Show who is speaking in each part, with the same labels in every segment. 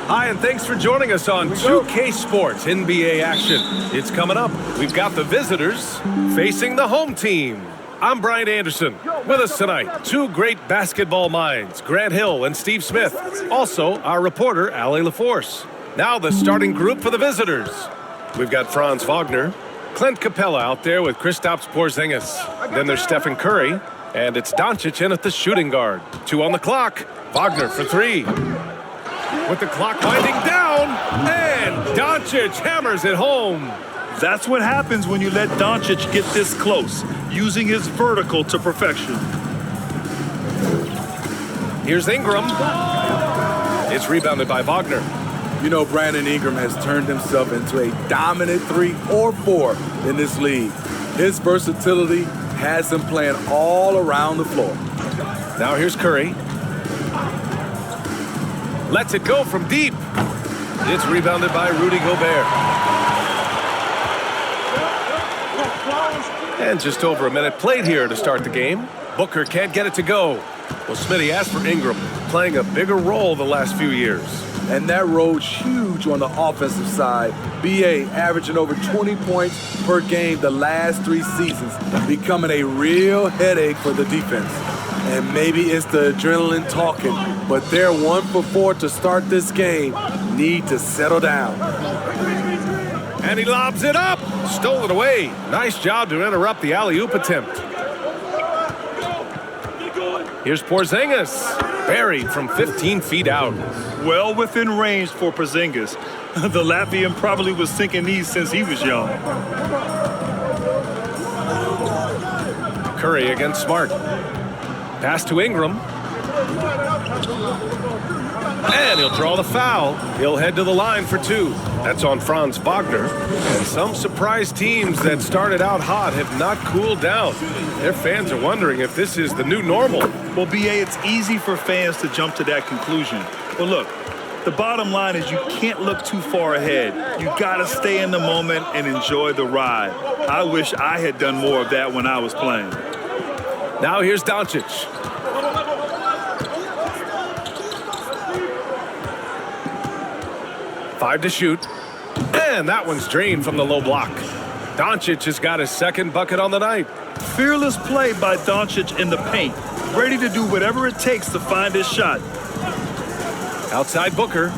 Speaker 1: Hi, and thanks for joining us on 2K Sports NBA action. It's coming up. We've got the visitors facing the home team. I'm Brian Anderson. With us tonight, two great basketball minds, Grant Hill and Steve Smith. Also, our reporter, Allie LaForce. Now the starting group for the visitors. We've got Franz Wagner, Clint Capella out there with Kristaps Porzingis. Then there's Stephen Curry, and it's Doncic in at the shooting guard. 2 on the clock. Wagner for 3. With the clock winding down, and Doncic hammers it home.
Speaker 2: That's what happens when you let Doncic get this close, using his vertical to perfection.
Speaker 1: Here's Ingram. It's rebounded by Wagner.
Speaker 3: You know, Brandon Ingram has turned himself into a dominant 3 or 4 in this league. His versatility has him playing all around the floor.
Speaker 1: Now here's Curry. Lets it go from deep. It's rebounded by Rudy Gobert. And just over a minute played here to start the game. Booker can't get it to go. Well, Smitty asked for Ingram, playing a bigger role the last few years.
Speaker 3: And that role's huge on the offensive side. BA averaging over 20 points per game the last 3 seasons, becoming a real headache for the defense. And maybe it's the adrenaline talking, but they're 1 for 4 to start this game. Need to settle down.
Speaker 1: And he lobs it up. Stole it away. Nice job to interrupt the alley-oop attempt. Here's Porzingis. Buried from 15 feet out.
Speaker 2: Well within range for Porzingis. The Latvian probably was sinking these since he was young.
Speaker 1: Curry against Smart. Pass to Ingram. And he'll draw the foul. He'll head to the line for 2. That's on Franz Wagner. And some surprise teams that started out hot have not cooled down. Their fans are wondering if this is the new normal.
Speaker 2: Well, BA, it's easy for fans to jump to that conclusion. But look, the bottom line is you can't look too far ahead. You gotta stay in the moment and enjoy the ride. I wish I had done more of that when I was playing.
Speaker 1: Now here's Doncic. Five to shoot. And that one's drained from the low block. Doncic has got his second bucket on the night.
Speaker 2: Fearless play by Doncic in the paint. Ready to do whatever it takes to find his shot.
Speaker 1: Outside Booker.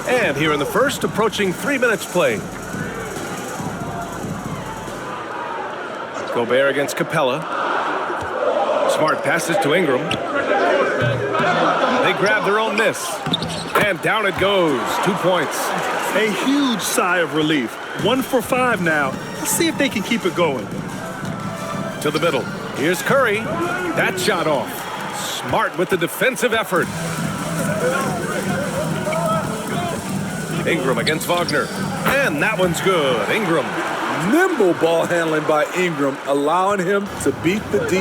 Speaker 1: And here in the first, approaching 3 minutes played. Gobert against Capella. Smart passes to Ingram. They grab their own miss. And down it goes. 2 points.
Speaker 2: A huge sigh of relief. 1 for 5 now. Let's see if they can keep it going.
Speaker 1: To the middle. Here's Curry. That shot off. Smart with the defensive effort. Ingram against Wagner. And that one's good. Ingram.
Speaker 3: Nimble ball handling by Ingram, allowing him to beat the D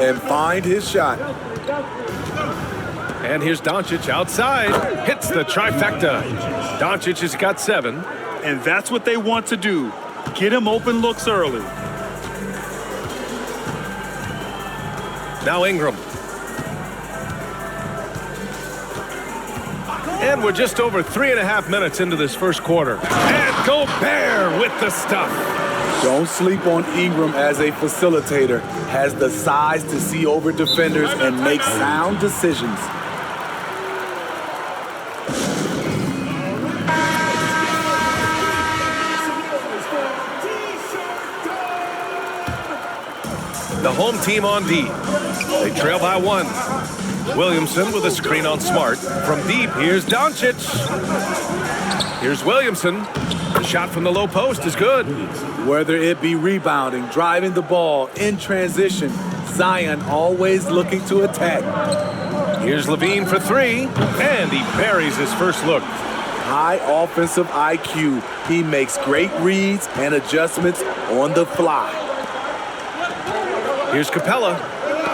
Speaker 3: and find his shot.
Speaker 1: And here's Doncic outside. Hits the trifecta. Doncic has got 7.
Speaker 2: And that's what they want to do. Get him open looks early.
Speaker 1: Now Ingram. And we're just over 3.5 minutes into this first quarter. And Gobert with the stuff.
Speaker 3: Don't sleep on Ingram as a facilitator. Has the size to see over defenders and make sound decisions.
Speaker 1: The home team on D. They trail by 1. Williamson with a screen on Smart. From deep, here's Doncic. Here's Williamson. The shot from the low post is good.
Speaker 3: Whether it be rebounding, driving the ball, in transition, Zion always looking to attack.
Speaker 1: Here's Levine for 3. And he buries his first look.
Speaker 3: High offensive IQ. He makes great reads and adjustments on the fly.
Speaker 1: Here's Capella.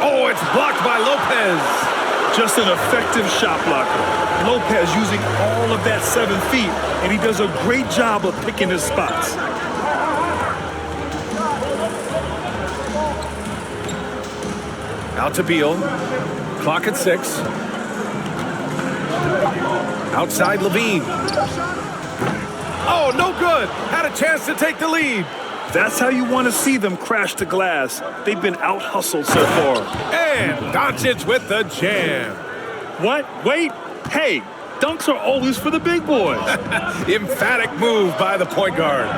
Speaker 1: Oh, it's blocked by Lopez.
Speaker 2: Just an effective shot blocker. Lopez using all of that 7 feet, and he does a great job of picking his spots.
Speaker 1: Out to Beal. Clock at 6. Outside Levine. Oh, no good. Had a chance to take the lead.
Speaker 2: That's how you want to see them crash the glass. They've been out-hustled so far.
Speaker 1: And Doncic with the jam.
Speaker 2: What? Wait. Hey, dunks are always for the big boys.
Speaker 1: Emphatic move by the point guard.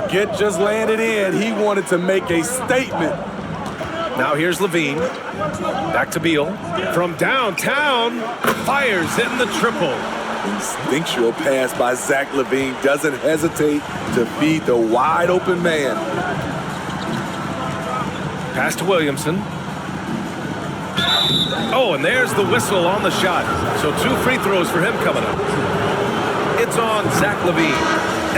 Speaker 3: Forget just laying it in. He wanted to make a statement.
Speaker 1: Now here's Levine. Back to Beal. From downtown, fires in the triple.
Speaker 3: Instinctual pass by Zach Levine doesn't hesitate to feed the wide open man.
Speaker 1: Pass to Williamson. Oh, and there's the whistle on the shot. So 2 free throws for him coming up. It's on Zach Levine.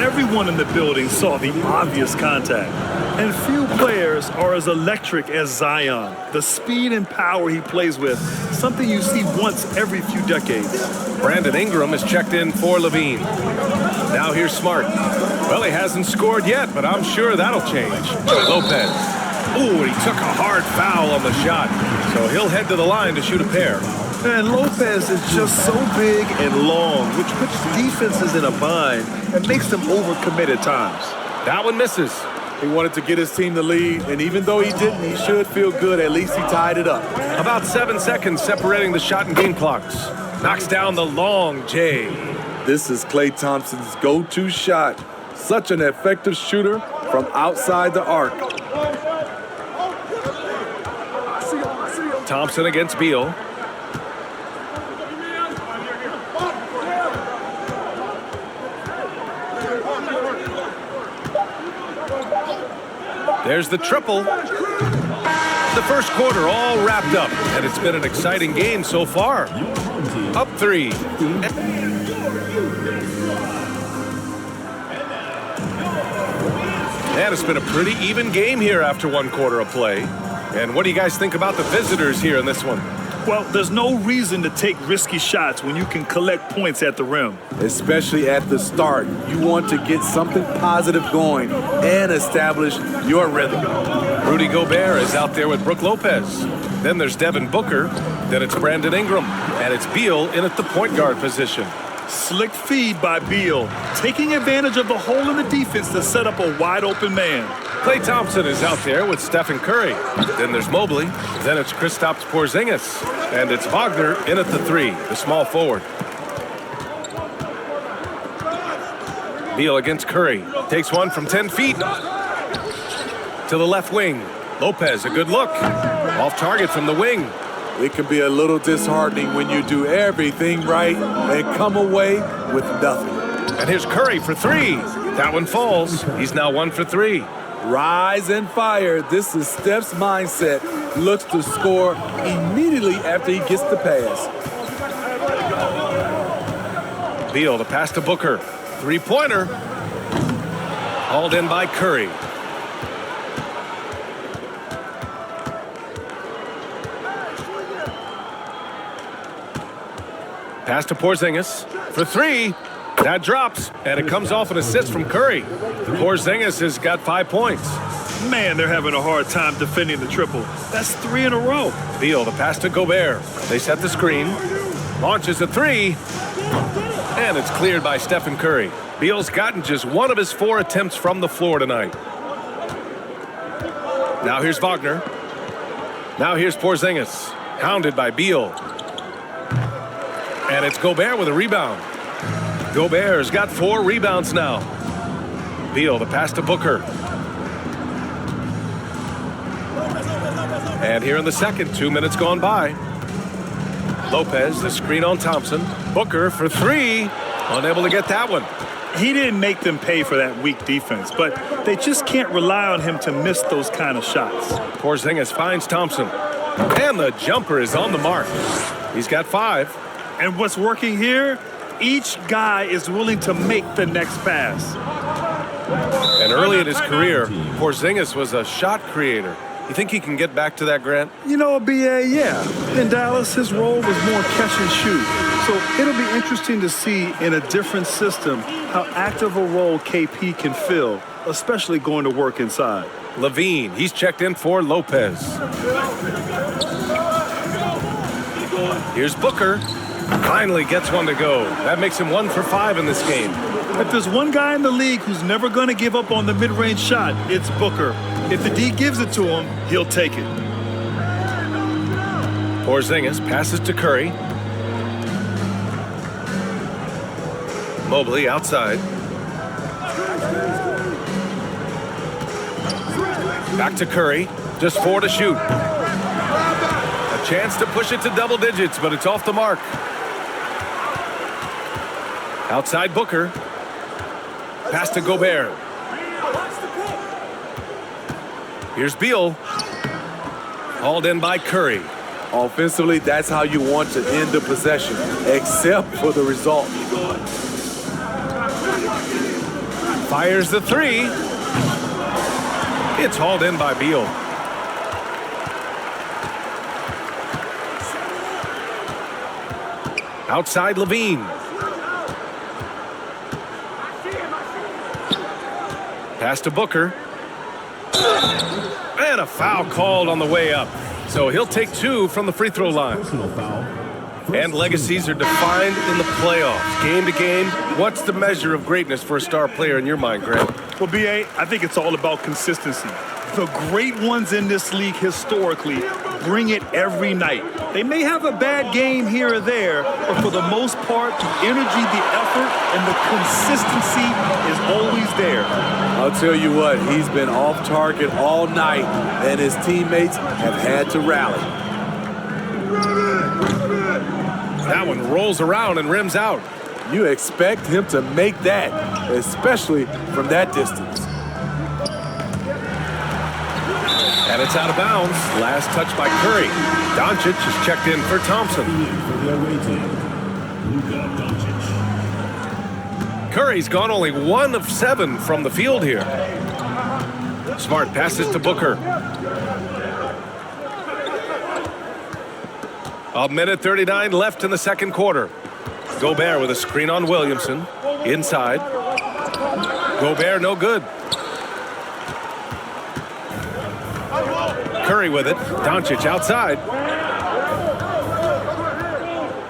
Speaker 2: Everyone in the building saw the obvious contact. And few players are as electric as Zion. The speed and power he plays with, something you see once every few decades.
Speaker 1: Brandon Ingram is checked in for Levine. Now here's Smart. Well, he hasn't scored yet, but I'm sure that'll change. Lopez. Ooh, he took a hard foul on the shot. So he'll head to the line to shoot a pair.
Speaker 2: And Lopez is just so big and long, which puts defenses in a bind and makes them overcommit at times.
Speaker 1: That one misses.
Speaker 3: He wanted to get his team the lead, and even though he didn't, he should feel good. At least he tied it up.
Speaker 1: About 7 seconds separating the shot and game clocks. Knocks down the long J.
Speaker 3: This is Klay Thompson's go-to shot. Such an effective shooter from outside the arc.
Speaker 1: Thompson against Beal. There's the triple. The first quarter all wrapped up, and it's been an exciting game so far. Up 3. And it's been a pretty even game here after 1 quarter of play. And what do you guys think about the visitors here in this one?
Speaker 2: Well, there's no reason to take risky shots when you can collect points at the rim.
Speaker 3: Especially at the start. You want to get something positive going and establish your rhythm.
Speaker 1: Rudy Gobert is out there with Brook Lopez. Then there's Devin Booker. Then it's Brandon Ingram. And it's Beal in at the point guard position.
Speaker 2: Slick feed by Beal, taking advantage of the hole in the defense to set up a wide open man.
Speaker 1: Klay Thompson is out there with Stephen Curry. Then there's Mobley. Then it's Kristaps Porzingis. And it's Wagner in at the 3, the small forward. Beal against Curry. Takes one from 10 feet. To the left wing. Lopez, a good look. Off target from the wing.
Speaker 3: It can be a little disheartening when you do everything right and come away with nothing.
Speaker 1: And here's Curry for 3. That one falls. He's now 1 for 3.
Speaker 3: Rise and fire. This is Steph's mindset. Looks to score immediately after he gets the pass.
Speaker 1: Beal, the pass to Booker. 3-pointer. Hauled in by Curry. Pass to Porzingis for 3. That drops, and it comes off an assist from Curry. Porzingis has got 5 points.
Speaker 2: Man, they're having a hard time defending the triple. That's 3 in a row.
Speaker 1: Beal, the pass to Gobert. They set the screen. Launches a 3. And it's cleared by Stephen Curry. Beal's gotten just 1 of his 4 attempts from the floor tonight. Now here's Wagner. Now here's Porzingis. Hounded by Beal. And it's Gobert with a rebound. Gobert's got 4 rebounds now. Beal, the pass to Booker. And here in the second, 2 minutes gone by. Lopez, the screen on Thompson. Booker for 3. Unable to get that one.
Speaker 2: He didn't make them pay for that weak defense, but they just can't rely on him to miss those kind of shots.
Speaker 1: Porzingis finds Thompson. And the jumper is on the mark. He's got 5.
Speaker 2: And what's working here? Each guy is willing to make the next pass.
Speaker 1: And early in his career, Porzingis was a shot creator. You think he can get back to that, Grant?
Speaker 2: You know, BA, yeah. In Dallas, his role was more catch and shoot. So it'll be interesting to see in a different system how active a role KP can fill, especially going to work inside.
Speaker 1: Levine, he's checked in for Lopez. Here's Booker. Finally gets one to go. That makes him 1 for 5 in this game.
Speaker 2: If there's one guy in the league who's never going to give up on the mid-range shot, it's Booker. If the D gives it to him, he'll take it.
Speaker 1: Porzingis passes to Curry. Mobley outside. Back to Curry. Just 4 to shoot. A chance to push it to double digits, but it's off the mark. Outside Booker. Pass to Gobert. Here's Beal. Hauled in by Curry.
Speaker 3: Offensively, that's how you want to end the possession, except for the result.
Speaker 1: Fires the 3. It's hauled in by Beal. Outside Levine. Pass to Booker. And a foul called on the way up. So he'll take 2 from the free throw line. And legacies are defined in the playoffs. Game to game, what's the measure of greatness for a star player in your mind, Greg?
Speaker 2: Well, B.A., I think it's all about consistency. The great ones in this league historically bring it every night. They may have a bad game here or there, but for the most part, the energy, the effort, and the consistency is always there.
Speaker 3: I'll tell you what, he's been off target all night, and his teammates have had to rally.
Speaker 1: That one rolls around and rims out.
Speaker 3: You expect him to make that, especially from that distance.
Speaker 1: And it's out of bounds. Last touch by Curry. Doncic is checked in for Thompson. Curry's gone only 1 of 7 from the field here. Smart passes to Booker. 1:39 left in the second quarter. Gobert with a screen on Williamson. Inside. Gobert no good. Curry with it. Doncic outside.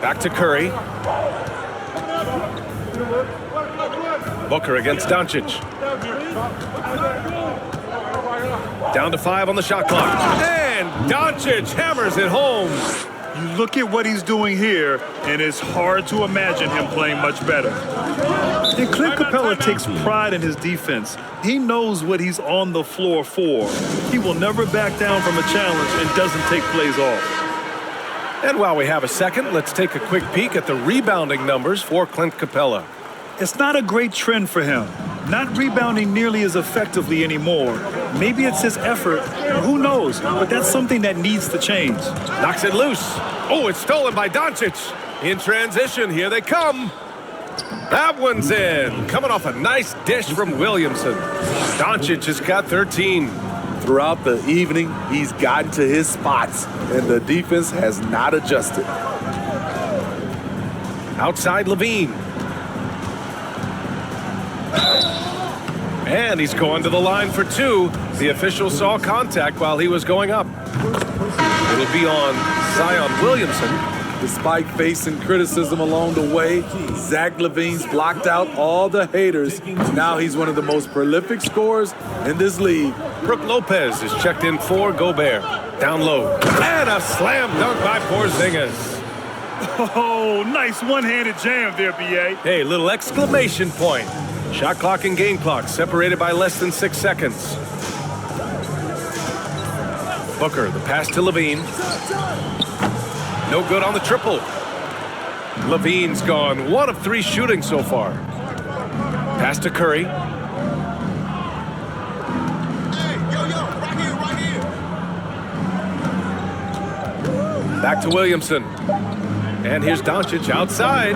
Speaker 1: Back to Curry. Booker against Doncic. Down to 5 on the shot clock. And Doncic hammers it home.
Speaker 2: You look at what he's doing here, and it's hard to imagine him playing much better. And Clint Capella takes pride in his defense. He knows what he's on the floor for. He will never back down from a challenge and doesn't take plays off.
Speaker 1: And while we have a second, let's take a quick peek at the rebounding numbers for Clint Capella.
Speaker 2: It's not a great trend for him. Not rebounding nearly as effectively anymore. Maybe it's his effort. Who knows? But that's something that needs to change.
Speaker 1: Knocks it loose. Oh, it's stolen by Doncic. In transition, here they come. That one's in. Coming off a nice dish from Williamson. Doncic has got 13.
Speaker 3: Throughout the evening, he's gotten to his spots, and the defense has not adjusted.
Speaker 1: Outside Levine. And he's going to the line for 2. The official saw contact while he was going up. It'll be on Zion Williamson.
Speaker 3: Despite facing criticism along the way, Zach LaVine's blocked out all the haters. Now he's one of the most prolific scorers in this league.
Speaker 1: Brook Lopez is checked in for Gobert. Down low. And a slam dunk by Porzingis.
Speaker 2: Oh, nice one-handed jam there, B.A.
Speaker 1: Hey, little exclamation point. Shot clock and game clock separated by less than 6 seconds. Booker, the pass to Levine. No good on the triple. Levine's gone 1 of 3 shooting so far. Pass to Curry. Back to Williamson. And here's Doncic outside.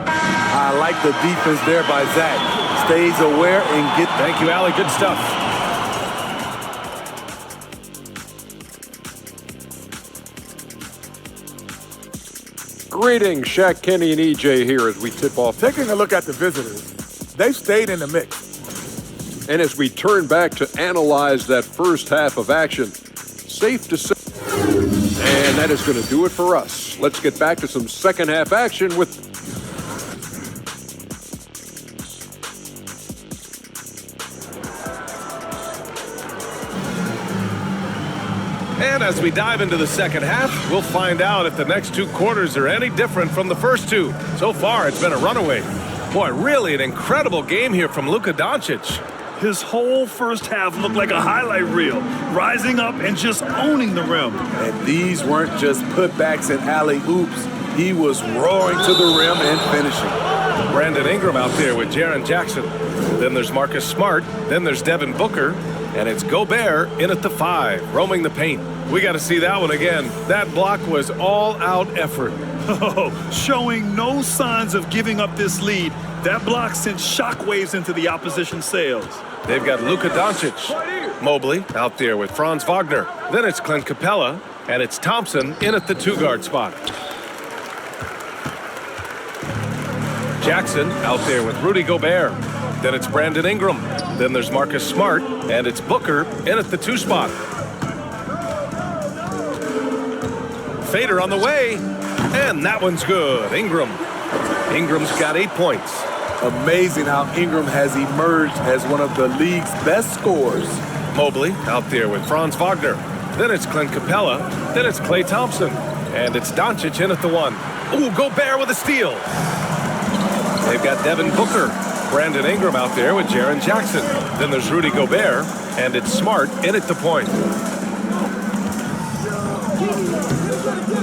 Speaker 3: I like the defense there by Zach. Stays aware and get.
Speaker 1: Thank you, Allie. Good stuff.
Speaker 4: Greetings, Shaq, Kenny, and EJ here as we tip off.
Speaker 5: Taking a look at the visitors, they've stayed in the mix.
Speaker 4: And as we turn back to analyze that first half of action, safe to say, and that is going to do it for us. points. Let's get back to some second half action with
Speaker 1: And as we dive into the second half, we'll find out if the next two quarters are any different from the first two. So far, it's been a runaway. Boy, really an incredible game here from Luka Doncic.
Speaker 2: His whole first half looked like a highlight reel, rising up and just owning the rim.
Speaker 3: And these weren't just putbacks and alley-oops. He was roaring to the rim and finishing.
Speaker 1: Brandon Ingram out there with Jaren Jackson. Then there's Marcus Smart. Then there's Devin Booker. And it's Gobert in at the 5, roaming the paint. We got to see that one again. That block was all-out effort.
Speaker 2: Oh, showing no signs of giving up this lead. That block sent shockwaves into the opposition sails.
Speaker 1: They've got Luka Doncic. Mobley out there with Franz Wagner. Then it's Clint Capella. And it's Thompson in at the 2-guard spot. Jackson out there with Rudy Gobert. Then it's Brandon Ingram. Then there's Marcus Smart. And it's Booker in at the 2 spot. Fader on the way. And that one's good. Ingram's got 8 points.
Speaker 3: Amazing how Ingram has emerged as one of the league's best scorers.
Speaker 1: Mobley out there with Franz Wagner. Then it's Clint Capella. Then it's Klay Thompson. And it's Doncic in at the 1. Ooh, Gobert with a steal. They've got Devin Booker. Brandon Ingram out there with Jaren Jackson. Then there's Rudy Gobert. And it's Smart in at the point.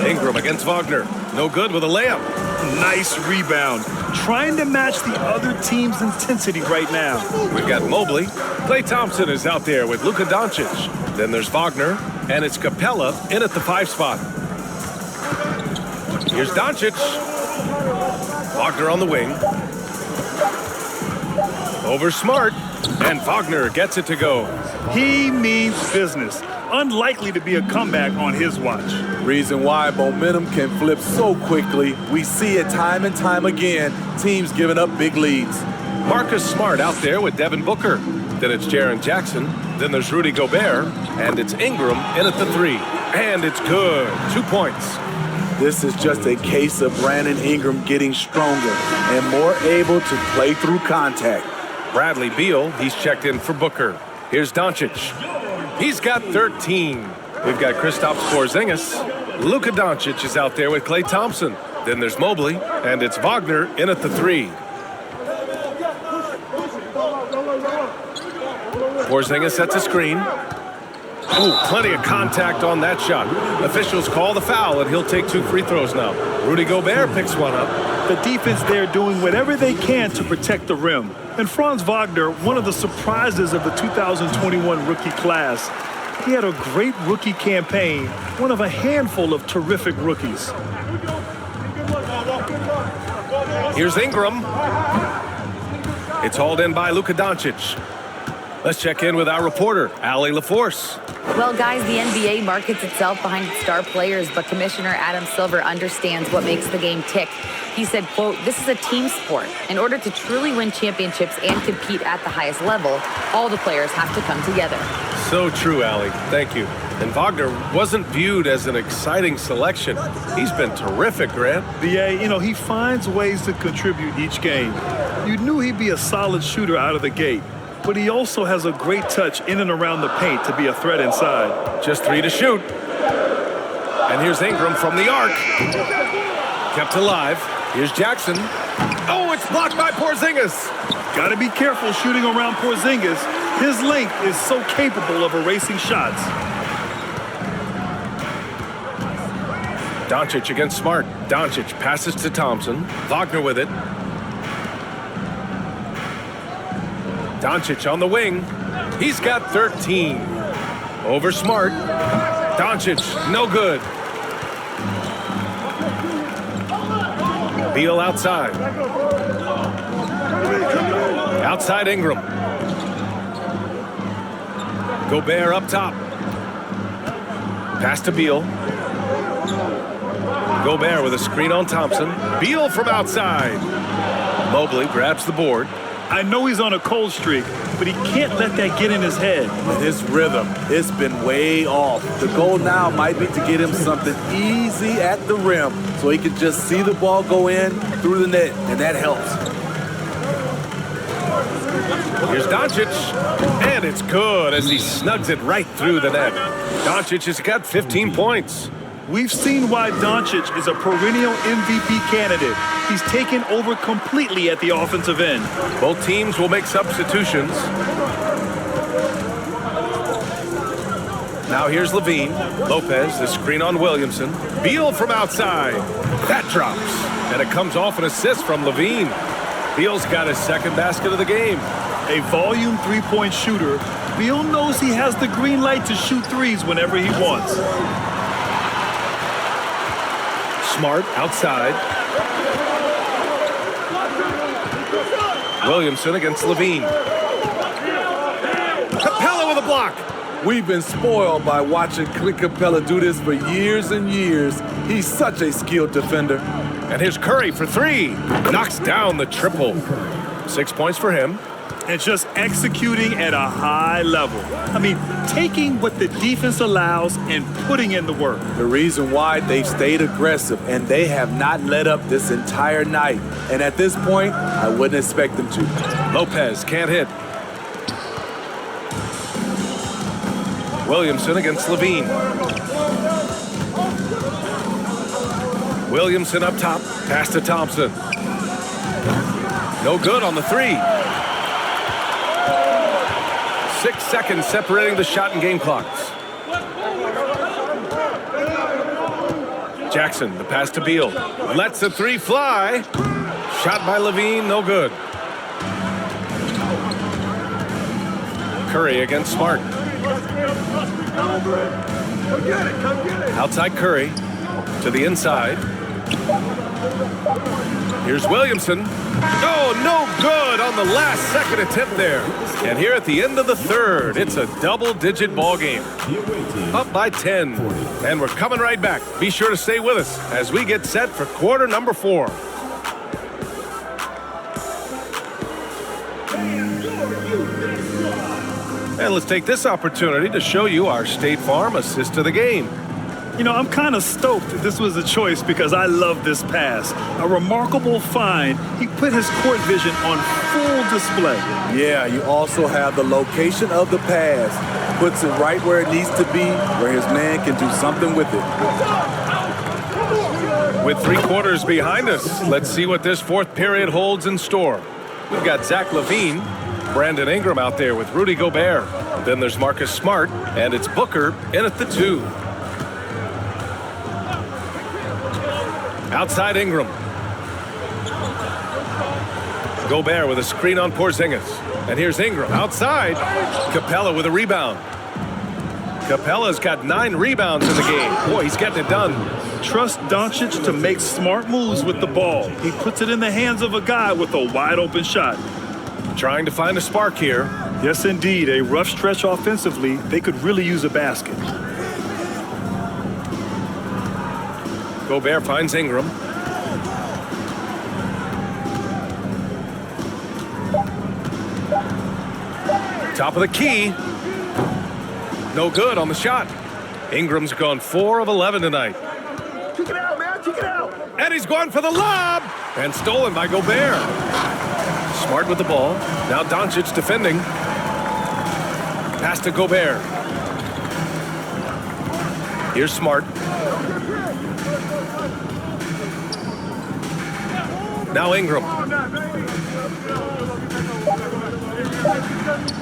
Speaker 1: Ingram against Wagner. No good with a layup.
Speaker 2: Nice rebound. Trying to match the other team's intensity right now.
Speaker 1: We've got Mobley. Klay Thompson is out there with Luka Doncic. Then there's Wagner. And it's Capella in at the 5 spot. Here's Doncic. Wagner on the wing. Over Smart. And Wagner gets it to go.
Speaker 2: He means business. Unlikely to be a comeback on his watch.
Speaker 3: Reason why momentum can flip so quickly. We see it time and time again. Teams giving up big leads.
Speaker 1: Marcus Smart out there with Devin Booker. Then it's Jaren Jackson. Then there's Rudy Gobert. And it's Ingram in at the 3. And it's good. 2 points.
Speaker 3: This is just a case of Brandon Ingram getting stronger and more able to play through contact.
Speaker 1: Bradley Beal, he's checked in for Booker. Here's Doncic. He's got 13. We've got Kristaps Porzingis. Luka Doncic is out there with Klay Thompson. Then there's Mobley, and it's Wagner in at the 3. Porzingis sets a screen. Ooh, plenty of contact on that shot. Officials call the foul, and he'll take 2 free throws now. Rudy Gobert picks one up.
Speaker 2: The defense there doing whatever they can to protect the rim. And Franz Wagner, one of the surprises of the 2021 rookie class. He had a great rookie campaign, one of a handful of terrific rookies.
Speaker 1: Here's Ingram. It's hauled in by Luka Doncic. Let's check in with our reporter, Allie LaForce.
Speaker 6: Well, guys, the NBA markets itself behind its star players, but Commissioner Adam Silver understands what makes the game tick. He said, quote, "This is a team sport. In order to truly win championships and compete at the highest level, all the players have to come together."
Speaker 1: So true, Allie. Thank you. And Wagner wasn't viewed as an exciting selection. He's been terrific, Grant.
Speaker 2: BA, he finds ways to contribute each game. You knew he'd be a solid shooter out of the gate, but he also has a great touch in and around the paint to be a threat inside.
Speaker 1: Just 3 to shoot. And here's Ingram from the arc. Kept alive. Here's Jackson. Oh, it's blocked by Porzingis.
Speaker 2: Got to be careful shooting around Porzingis. His length is so capable of erasing shots.
Speaker 1: Doncic against Smart. Doncic passes to Thompson. Wagner with it. Doncic on the wing. He's got 13. Over Smart. Doncic, no good. Beal outside. Outside Ingram. Gobert up top. Pass to Beal. Gobert with a screen on Thompson. Beal from outside. Mobley grabs the board.
Speaker 2: I know he's on a cold streak, but he can't let that get in his head.
Speaker 3: And his rhythm, it's been way off. The goal now might be to get him something easy at the rim so he can just see the ball go in through the net, and that helps.
Speaker 1: Here's Doncic, and it's good as he snugs it right through the net. Doncic has got 15 points.
Speaker 2: We've seen why Doncic is a perennial MVP candidate. He's taken over completely at the offensive end.
Speaker 1: Both teams will make substitutions. Now here's Levine. Lopez, the screen on Williamson. Beal from outside. That drops, and it comes off an assist from Levine. Beal's got his second basket of the game.
Speaker 2: A volume three-point shooter, Beal knows he has the green light to shoot threes whenever he wants.
Speaker 1: Smart outside. Williamson against Levine. Capella with a block.
Speaker 3: We've been spoiled by watching Clint Capella do this for years and years. He's such a skilled defender.
Speaker 1: And here's Curry for three. Knocks down the triple. 6 points for him.
Speaker 2: And just executing at a high level. I mean, taking what the defense allows and putting in the work.
Speaker 3: The reason why they've stayed aggressive and they have not let up this entire night. And at this point, I wouldn't expect them to.
Speaker 1: Lopez can't hit. Williamson against Levine. Williamson up top. Pass to Thompson. No good on the three. 6 seconds separating the shot and game clocks. Jackson, the pass to Beal. Lets the three fly. Shot by Levine, no good. Curry against Smart. Outside Curry to the inside. Here's Williamson. Oh, no good on the last second attempt there. And here at the end of the third, it's a double-digit ball game. Up by 10. And we're coming right back. Be sure to stay with us as we get set for quarter number 4. And let's take this opportunity to show you our State Farm assist to the game.
Speaker 2: You know, I'm kind of stoked this was a choice because I love this pass. A remarkable find. He put his court vision on full display.
Speaker 3: Yeah, you also have the location of the pass. Puts it right where it needs to be, where his man can do something with it.
Speaker 1: With 3 quarters behind us, let's see what this fourth period holds in store. We've got Zach LaVine, Brandon Ingram out there with Rudy Gobert. Then there's Marcus Smart, and it's Booker in at the 2. Outside Ingram. Gobert with a screen on Porzingis. And here's Ingram outside. Capella with a rebound. Capella's got 9 rebounds in the game. Boy, he's getting it done.
Speaker 2: Trust Doncic to make smart moves with the ball. He puts it in the hands of a guy with a wide open shot.
Speaker 1: Trying to find a spark here.
Speaker 2: Yes, indeed. A rough stretch offensively. They could really use a basket.
Speaker 1: Gobert finds Ingram. Top of the key. No good on the shot. Ingram's gone 4 of 11 tonight.
Speaker 5: Kick it out, man. Kick it out.
Speaker 1: And he's going for the lob. And stolen by Gobert. Smart with the ball. Now Doncic defending. Pass to Gobert. Here's Smart. Now Ingram.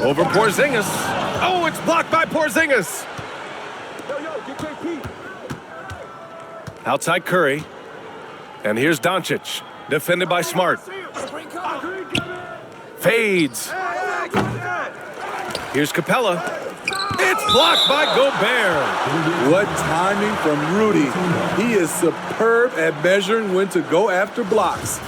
Speaker 1: Over Porzingis. Oh, it's blocked by Porzingis. Outside Curry. And here's Doncic. Defended by Smart. Fades. Here's Capella. It's blocked by Gobert.
Speaker 3: What timing from Rudy. He is superb at measuring when to go after blocks.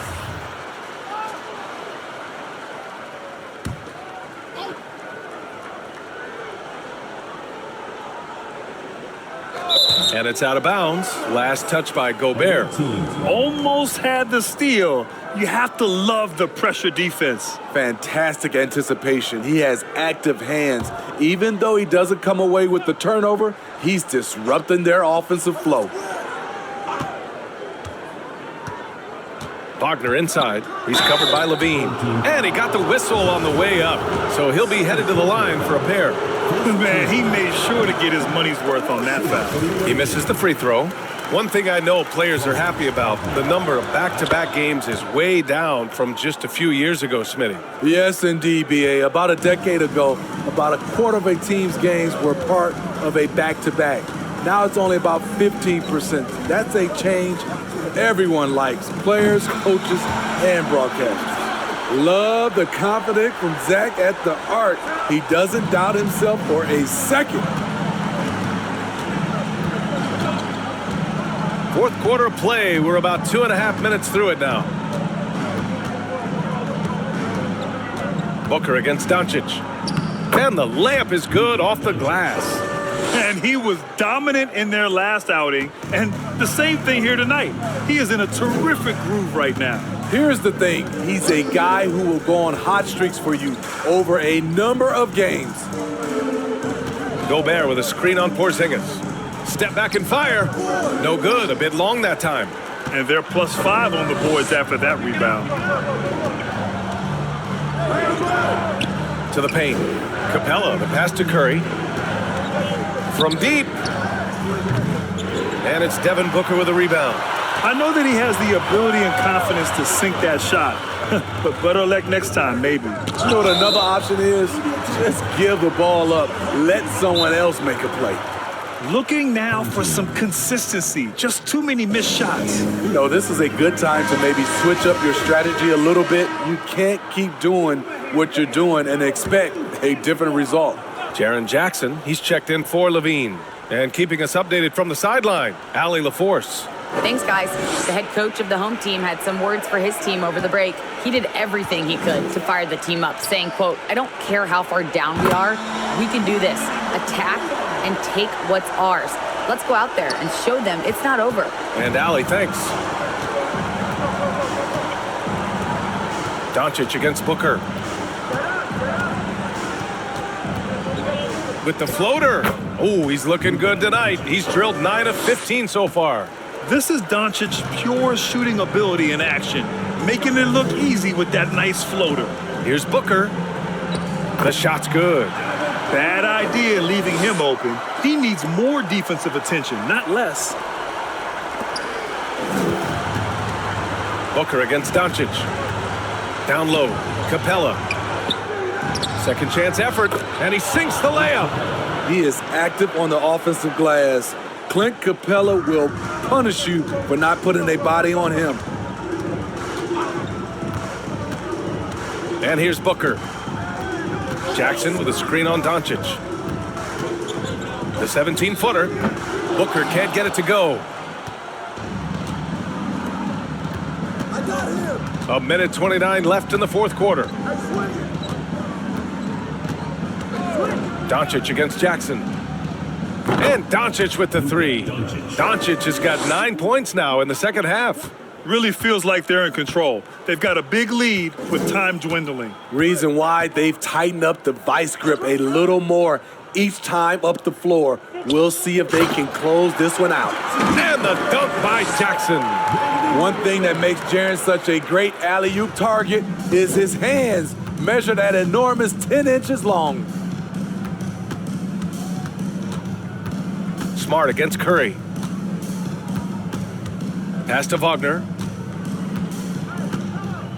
Speaker 1: And And it's out of bounds. Last touch by Gobert.
Speaker 2: Almost had the steal. You have to love the pressure defense.
Speaker 3: Fantastic anticipation. He has active hands. Even though he doesn't come away with the turnover, he's disrupting their offensive flow.
Speaker 1: Wagner inside. He's covered by Levine. And he got the whistle on the way up. So he'll be headed to the line for a pair.
Speaker 2: Man, he made sure to get his money's worth on that foul.
Speaker 1: He misses the free throw. One thing I know players are happy about, the number of back-to-back games is way down from just a few years ago, Smitty.
Speaker 3: Yes, indeed, B.A. About a decade ago, about a quarter of a team's games were part of a back-to-back. Now it's only about 15%. That's a change everyone likes, players, coaches, and broadcasters. Love the confidence from Zach at the arc. He doesn't doubt himself for a second.
Speaker 1: Fourth quarter of play. We're about 2.5 minutes through it now. Booker against Doncic. And the layup is good off the glass.
Speaker 2: And he was dominant in their last outing. And the same thing here tonight. He is in a terrific groove right now.
Speaker 3: Here's the thing. He's a guy who will go on hot streaks for you over a number of games.
Speaker 1: Gobert with a screen on Porzingis. Step back and fire. No good. A bit long that time.
Speaker 2: And they're +5 on the boards after that rebound.
Speaker 1: To the paint. Capella, the pass to Curry. From deep. And it's Devin Booker with a rebound.
Speaker 2: I know that he has the ability and confidence to sink that shot. But better luck next time, maybe.
Speaker 3: You know what another option is? Just give the ball up. Let someone else make a play.
Speaker 2: Looking now for some consistency. Just too many missed shots.
Speaker 3: You know, this is a good time to maybe switch up your strategy a little bit. You can't keep doing what you're doing and expect a different result.
Speaker 1: Jaren Jackson, he's checked in for Levine. And keeping us updated from the sideline, Allie LaForce.
Speaker 6: Thanks, guys. The head coach of the home team had some words for his team over the break. He did everything he could to fire the team up, saying, quote, "I don't care how far down we are. We can do this. Attack and take what's ours. Let's go out there and show them it's not over."
Speaker 1: And Allie, thanks. Doncic against Booker. With the floater. Oh, he's looking good tonight. He's drilled 9 of 15 so far.
Speaker 2: This is Doncic's pure shooting ability in action, making it look easy with that nice floater.
Speaker 1: Here's Booker. The shot's good.
Speaker 2: Bad idea leaving him open. He needs more defensive attention, not less.
Speaker 1: Booker against Doncic. Down low. Capella. Second chance effort, and he sinks the layup.
Speaker 3: He is active on the offensive glass. Clint Capella will punish you for not putting a body on him.
Speaker 1: And here's Booker. Jackson with a screen on Doncic. The 17-footer. Booker can't get it to go. A minute 29 left in the fourth quarter. Doncic against Jackson. And Doncic with the three. Doncic has got 9 points now in the second half.
Speaker 2: Really feels like they're in control. They've got a big lead with time dwindling.
Speaker 3: Reason why they've tightened up the vice grip a little more each time up the floor. We'll see if they can close this one out.
Speaker 1: And the dunk by Jackson.
Speaker 3: One thing that makes Jaren such a great alley-oop target is his hands, measured at enormous 10 inches long.
Speaker 1: Smart against Curry. Pass to Wagner.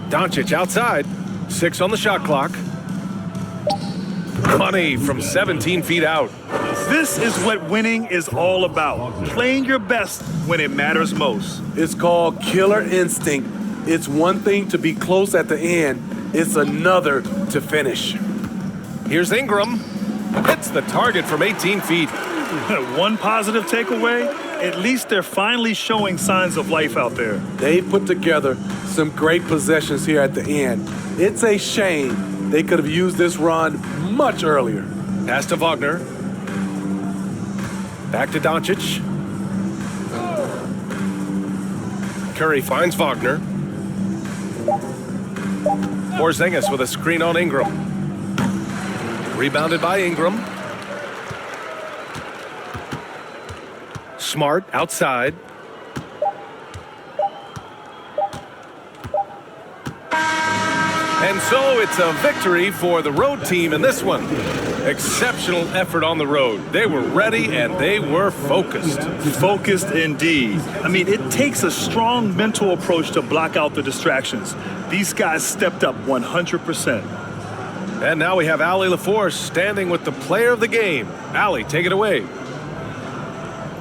Speaker 1: Doncic outside. 6 on the shot clock. Money from 17 feet out.
Speaker 2: This is what winning is all about. Playing your best when it matters most.
Speaker 3: It's called killer instinct. It's one thing to be close at the end. It's another to finish.
Speaker 1: Here's Ingram. Hits the target from 18 feet.
Speaker 2: One positive takeaway, at least they're finally showing signs of life out there.
Speaker 3: They've put together some great possessions here at the end. It's a shame they could have used this run much earlier.
Speaker 1: Pass to Wagner. Back to Doncic. Curry finds Wagner. Porzingis with a screen on Ingram. Rebounded by Ingram. Smart outside. And so it's a victory for the road team in this one. Exceptional effort on the road. They were ready and they were focused.
Speaker 2: Focused indeed. I mean, it takes a strong mental approach to block out the distractions. These guys stepped up 100%.
Speaker 1: And now we have Allie LaForce standing with the player of the game. Allie, take it away.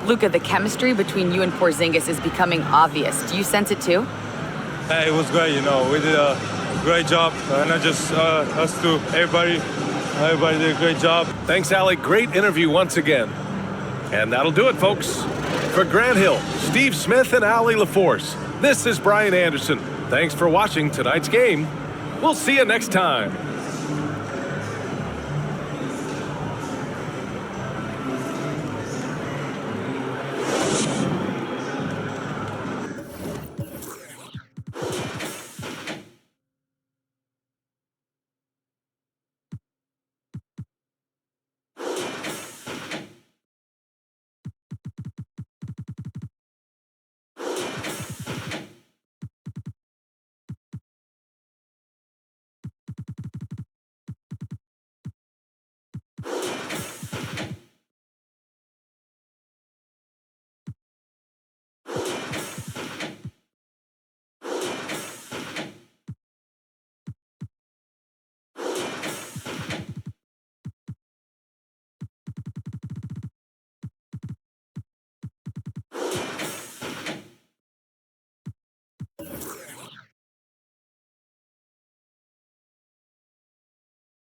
Speaker 6: Luka, the chemistry between you and Porzingis is becoming obvious. Do you sense it too?
Speaker 7: Hey, it was great, we did a great job, not just us two, everybody did a great job.
Speaker 1: Thanks, Allie. Great interview once again. And that'll do it, folks. For Grant Hill, Steve Smith, and Allie LaForce, this is Brian Anderson. Thanks for watching tonight's game. We'll see you next time.